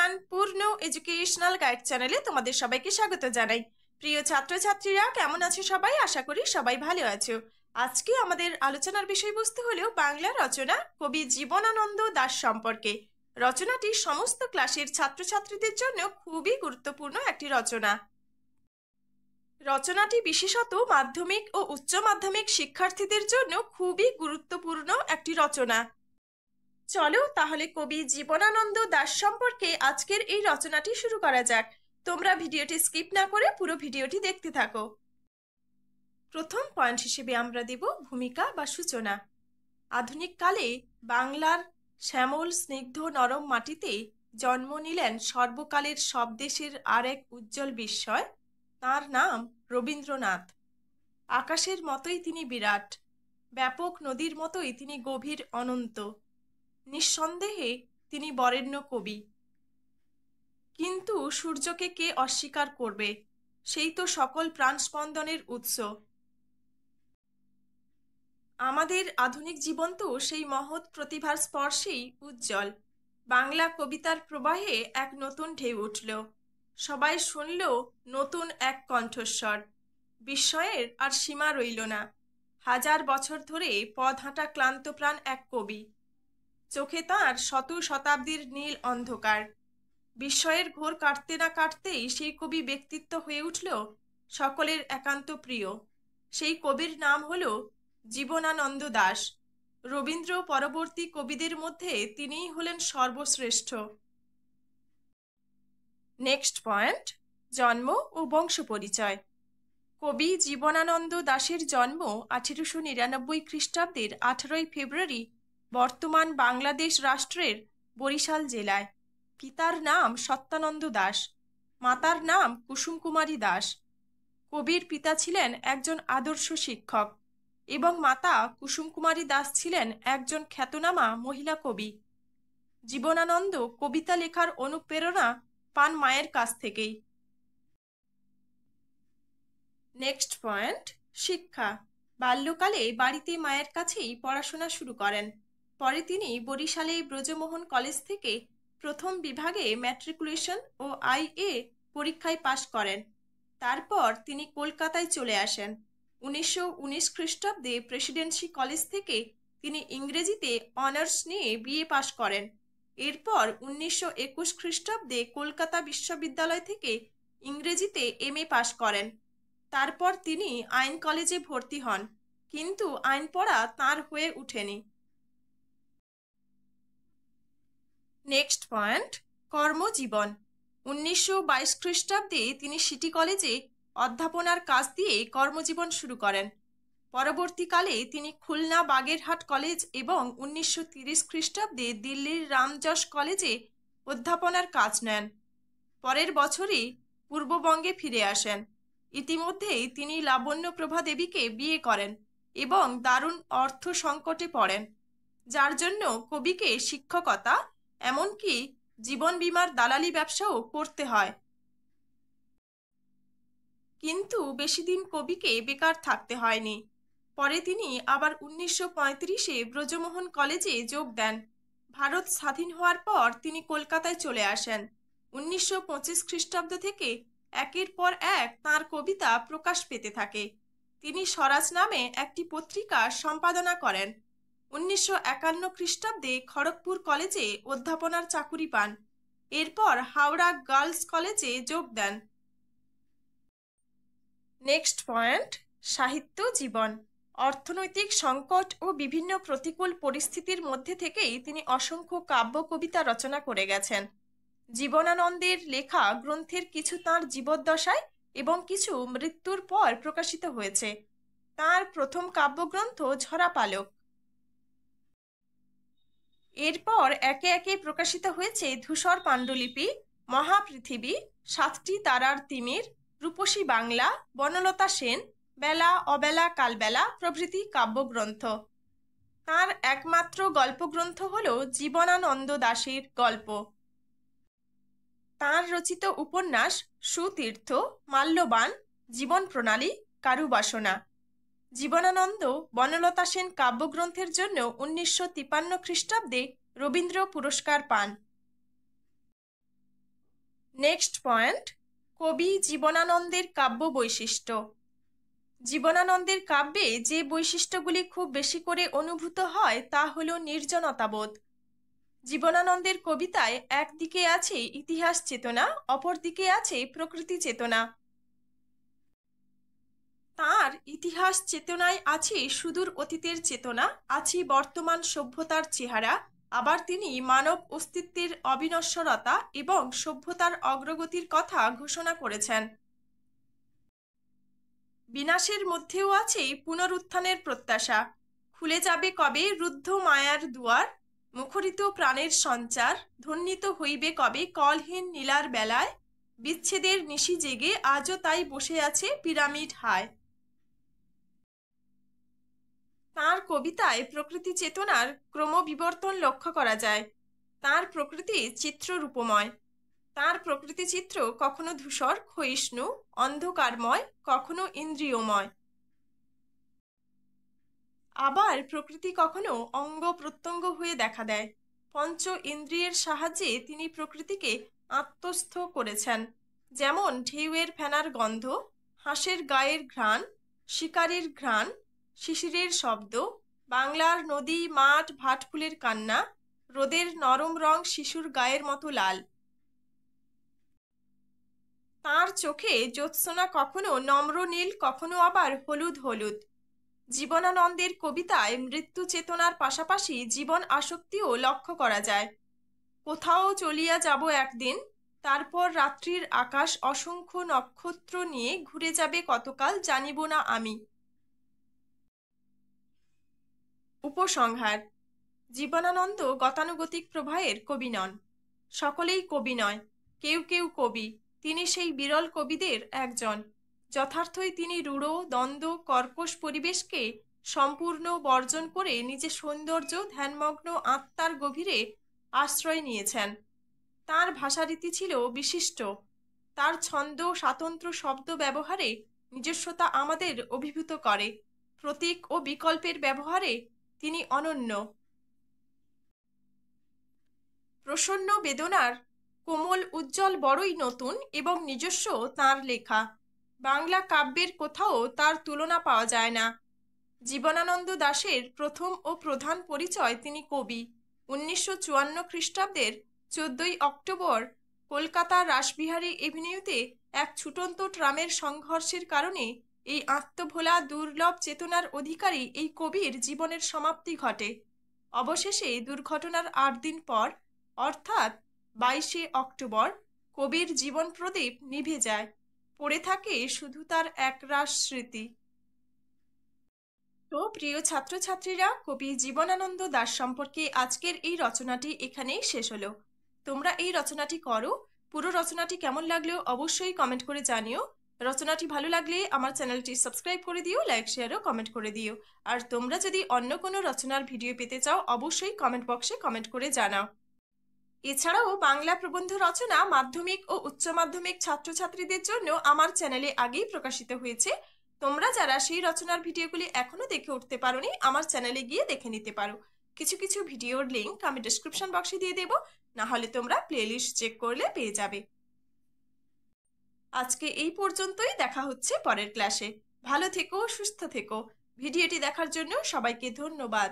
Everyone, পূর্ণ educational guide চ্যানেলে তোমাদের সবাইকে স্বাগত জানাই। প্রিয় ছাত্রছাত্রীরা, কেমন আছো সবাই? আশা করি সবাই ভালো আছো। আজকে আমাদের আলোচনার বিষয়বস্তু হলো বাংলা রচনা কবি জীবনানন্দ দাশ সম্পর্কে। রচনাটি সমস্ত ক্লাসের ছাত্রছাত্রীদের জন্য খুবই গুরুত্বপূর্ণ একটি রচনা। রচনাটি বিশেষত মাধ্যমিক ও উচ্চ মাধ্যমিক শিক্ষার্থীদের জন্য খুবই গুরুত্বপূর্ণ একটি রচনা। চলো তাহলে কবি জীবনানন্দ দাশ সম্পর্কে আজকের এই রচনাটি শুরু করা যাক। তোমরা ভিডিওটি স্কিপ না করে পুরো ভিডিওটি দেখতে থাকো। প্রথম পয়েন্ট হিসেবে আমরা দেব ভূমিকা বা সূচনা। আধুনিক কালে বাংলার শ্যামল স্নিগ্ধ নরম মাটিতে জন্ম নিলেন সর্বকালের সব দেশের আর এক উজ্জ্বল বিস্ময়। তার নাম রবীন্দ্রনাথ। আকাশের মতোই তিনি বিরাট, ব্যাপক নদীর মতোই তিনি গভীর অনন্ত। নিঃসন্দেহে তিনি বরেণ্য কবি। কিন্তু সূর্যকে কে অস্বীকার করবে? সেই তো সকল প্রাণস্পন্দনের উৎস। আমাদের আধুনিক জীবন তো সেই মহৎ প্রতিভার স্পর্শেই উজ্জ্বল। বাংলা কবিতার প্রবাহে এক নতুন ঢেউ উঠল। সবাই শুনল নতুন এক কণ্ঠস্বর। বিস্ময়ের আর সীমা রইল না। হাজার বছর ধরে পথ হাঁটা ক্লান্ত প্রাণ এক কবি। চোখে তাঁর শত শতাব্দীর নীল অন্ধকার। বিস্ময়ের ঘোর কাটতে না কাটতেই সেই কবি ব্যক্তিত্ব হয়ে উঠল সকলের একান্ত প্রিয়। সেই কবির নাম হল জীবনানন্দ দাশ। রবীন্দ্র পরবর্তী কবিদের মধ্যে তিনিই হলেন সর্বশ্রেষ্ঠ। নেক্সট পয়েন্ট, জন্ম ও বংশ পরিচয়। কবি জীবনানন্দ দাশের জন্ম 1899 খ্রিস্টাব্দের 18 ফেব্রুয়ারি বর্তমান বাংলাদেশ রাষ্ট্রের বরিশাল জেলায়। পিতার নাম সত্যানন্দ দাশ, মাতার নাম কুসুম কুমারী দাস। কবির পিতা ছিলেন একজন আদর্শ শিক্ষক এবং মাতা কুসুম কুমারী দাস ছিলেন একজন খ্যাতনামা মহিলা কবি। জীবনানন্দ কবিতা লেখার অনুপ্রেরণা পান মায়ের কাছ থেকেই। নেক্সট পয়েন্ট, শিক্ষা। বাল্যকালে বাড়িতে মায়ের কাছেই পড়াশোনা শুরু করেন। পরে তিনি বরিশালে ব্রজমোহন কলেজ থেকে প্রথম বিভাগে ম্যাট্রিকুলেশন ও আইএ পরীক্ষায় পাশ করেন। তারপর তিনি কলকাতায় চলে আসেন। 1919 খ্রিস্টাব্দে প্রেসিডেন্সি কলেজ থেকে তিনি ইংরেজিতে অনার্স নিয়ে বিএ পাশ করেন। এরপর 1921 খ্রিস্টাব্দে কলকাতা বিশ্ববিদ্যালয় থেকে ইংরেজিতে এমএ পাশ করেন। তারপর তিনি আইন কলেজে ভর্তি হন, কিন্তু আইন পড়া তাঁর হয়ে ওঠেনি। নেক্সট পয়েন্ট, কর্মজীবন। 1922 খ্রিস্টাব্দে তিনি সিটি কলেজে অধ্যাপনার কাজ দিয়ে কর্মজীবন শুরু করেন। পরবর্তীকালে তিনি খুলনা বাগেরহাট কলেজ এবং 1930 খ্রিস্টাব্দে দিল্লির রামজশ কলেজে অধ্যাপনার কাজ নেন। পরের বছরই পূর্ববঙ্গে ফিরে আসেন। ইতিমধ্যেই তিনি লাবণ্যপ্রভা দেবীকে বিয়ে করেন এবং দারুণ অর্থ সংকটে পড়েন, যার জন্য কবিকে শিক্ষকতা এমনকি জীবন বীমার দালালি ব্যবসাও করতে হয়। কিন্তু বেশি দিন কবিকে বেকার থাকতে হয়নি। পরে তিনি আবার 1935-এ ব্রজমোহন কলেজে যোগ দেন। ভারত স্বাধীন হওয়ার পর তিনি কলকাতায় চলে আসেন। 1925 খ্রিস্টাব্দ থেকে একের পর এক তাঁর কবিতা প্রকাশ পেতে থাকে। তিনি স্বরাজ নামে একটি পত্রিকা সম্পাদনা করেন। 1951 খ্রিস্টাব্দে খড়গপুর কলেজে অধ্যাপনার চাকুরি পান। এরপর হাওড়া গার্লস কলেজে যোগ দেন। নেক্সট পয়েন্ট, সাহিত্য জীবন। অর্থনৈতিক সংকট ও বিভিন্ন প্রতিকূল পরিস্থিতির মধ্যে থেকেই তিনি অসংখ্য কাব্য কবিতা রচনা করে গেছেন। জীবনানন্দের লেখা গ্রন্থের কিছু তাঁর জীবদ্দশায় এবং কিছু মৃত্যুর পর প্রকাশিত হয়েছে। তাঁর প্রথম কাব্যগ্রন্থ ঝরা পালক। এরপর একে একে প্রকাশিত হয়েছে ধূসর পাণ্ডুলিপি, মহাপৃথিবী, সাতটি তারার তিমির, রূপসী বাংলা, বনলতা সেন, বেলা অবেলা কালবেলা প্রভৃতি কাব্যগ্রন্থ। তাঁর একমাত্র গল্পগ্রন্থ হল জীবনানন্দ দাশের গল্প। তাঁর রচিত উপন্যাস সুতীর্থ, মাল্যবান, জীবন প্রণালী, কারুবাসনা। জীবনানন্দ বনলতা সেন কাব্যগ্রন্থের জন্য 1953 খ্রিস্টাব্দে রবীন্দ্র পুরস্কার পান। নেক্সট পয়েন্ট, কবি জীবনানন্দের কাব্য বৈশিষ্ট্য। জীবনানন্দের কাব্যে যে বৈশিষ্ট্যগুলি খুব বেশি করে অনুভূত হয় তা হল নির্জনতাবোধ। জীবনানন্দের কবিতায় একদিকে আছে ইতিহাস চেতনা, অপরদিকে আছে প্রকৃতি চেতনা। তাঁর ইতিহাস চেতনায় আছে সুদূর অতীতের চেতনা, আছে বর্তমান সভ্যতার চেহারা, আবার তিনি মানব অস্তিত্বের অবিনশ্বরতা এবং সভ্যতার অগ্রগতির কথা ঘোষণা করেছেন। বিনাশের মধ্যেও আছে পুনরুত্থানের প্রত্যাশা। খুলে যাবে কবে রুদ্ধ মায়ার দুয়ার, মুখরিত প্রাণের সঞ্চার, ধ্বনিত হইবে কবে কলহীন নীলার বেলায়, বিচ্ছেদের নিশি জেগে আজও তাই বসে আছে পিরামিড হায়। তাঁর কবিতায় প্রকৃতি চেতনার ক্রমবিবর্তন লক্ষ্য করা যায়। তাঁর প্রকৃতি চিত্ররূপময়। তাঁর প্রকৃতি চিত্র কখনো ধূসর ক্ষয়িষ্ণু অন্ধকারময়, কখনো ইন্দ্রিয়ময়। আবার প্রকৃতি কখনো অঙ্গ প্রত্যঙ্গ হয়ে দেখা দেয়। পঞ্চ ইন্দ্রিয়ের সাহায্যে তিনি প্রকৃতিকে আত্মস্থ করেছেন, যেমন ঢেউয়ের ফেনার গন্ধ, হাঁসের গায়ের ঘ্রাণ, শিকারির ঘ্রাণ, শিশিরের শব্দ, বাংলার নদী মাঠ ভাটফুলের কান্না, রোদের নরম রং শিশুর গায়ের মতো লাল। তাঁর চোখে জ্যোৎস্না কখনো নম্র নীল, কখনো আবার হলুদ হলুদ। জীবনানন্দের কবিতায় মৃত্যু চেতনার পাশাপাশি জীবন আসক্তিও লক্ষ্য করা যায়। কোথাও চলিয়া যাব একদিন, তারপর রাত্রির আকাশ অসংখ্য নক্ষত্র নিয়ে ঘুরে যাবে কতকাল জানিব না আমি। উপসংহার, জীবনানন্দ গতানুগতিক প্রবাহের কবি নন। সকলেই কবি নয়, কেউ কেউ কবি। তিনি সেই বিরল কবিদের একজন। যথার্থই তিনি রূঢ় দ্বন্দ্ব কর্কশ পরিবেশকে সম্পূর্ণ বর্জন করে নিজের সৌন্দর্য ধ্যানমগ্ন আত্মার গভীরে আশ্রয় নিয়েছেন। তাঁর ভাষারীতি ছিল বিশিষ্ট। তার ছন্দ স্বাতন্ত্র্য শব্দ ব্যবহারে নিজস্বতা আমাদের অভিভূত করে। প্রতীক ও বিকল্পের ব্যবহারে তিনি অনন্য। প্রসন্ন বেদনার কোমল উজ্জ্বল বড়ই নতুন এবং নিজস্ব তাঁর লেখা। বাংলা কাব্যের কোথাও তার তুলনা পাওয়া যায় না। জীবনানন্দ দাশের প্রথম ও প্রধান পরিচয় তিনি কবি। 1954 খ্রিস্টাব্দের 14ই অক্টোবর কলকাতার রাসবিহারী এভিনিউতে এক ছুটন্ত ট্রামের সংঘর্ষের কারণে এই আত্মভোলা দুর্লভ চেতনার অধিকারী এই কবির জীবনের সমাপ্তি ঘটে। অবশেষে দুর্ঘটনার 8 দিন পর অর্থাৎ 22শে অক্টোবর কবির জীবন প্রদীপ নিভে যায়। পড়ে থাকে শুধু তার একরাশ স্মৃতি। তো প্রিয় ছাত্রছাত্রীরা, কবি জীবনানন্দ দাশ সম্পর্কে আজকের এই রচনাটি এখানেই শেষ হলো। তোমরা এই রচনাটি করো। পুরো রচনাটি কেমন লাগলো অবশ্যই কমেন্ট করে জানিও। রচনাটি ভালো লাগলে আমার চ্যানেলটি সাবস্ক্রাইব করে দিও, লাইক শেয়ার ও কমেন্ট করে দিও। আর তোমরা যদি অন্য কোনো রচনার ভিডিও পেতে চাও অবশ্যই কমেন্ট বক্সে কমেন্ট করে জানাও। এছাড়াও বাংলা প্রবন্ধ রচনা মাধ্যমিক ও উচ্চ মাধ্যমিক ছাত্রছাত্রীদের জন্য আমার চ্যানেলে আগেই প্রকাশিত হয়েছে। তোমরা যারা সেই রচনার ভিডিওগুলি এখনো দেখে উঠতে পারোনি, আমার চ্যানেলে গিয়ে দেখে নিতে পারো। কিছু কিছু ভিডিওর লিংক আমি ডেসক্রিপশন বক্সে দিয়ে দেব, না হলে তোমরা প্লেলিস্ট চেক করলে পেয়ে যাবে। আজকে এই পর্যন্তই, দেখা হচ্ছে পরের ক্লাসে। ভালো থেকো, সুস্থ থেকো। ভিডিওটি দেখার জন্য সবাইকে ধন্যবাদ।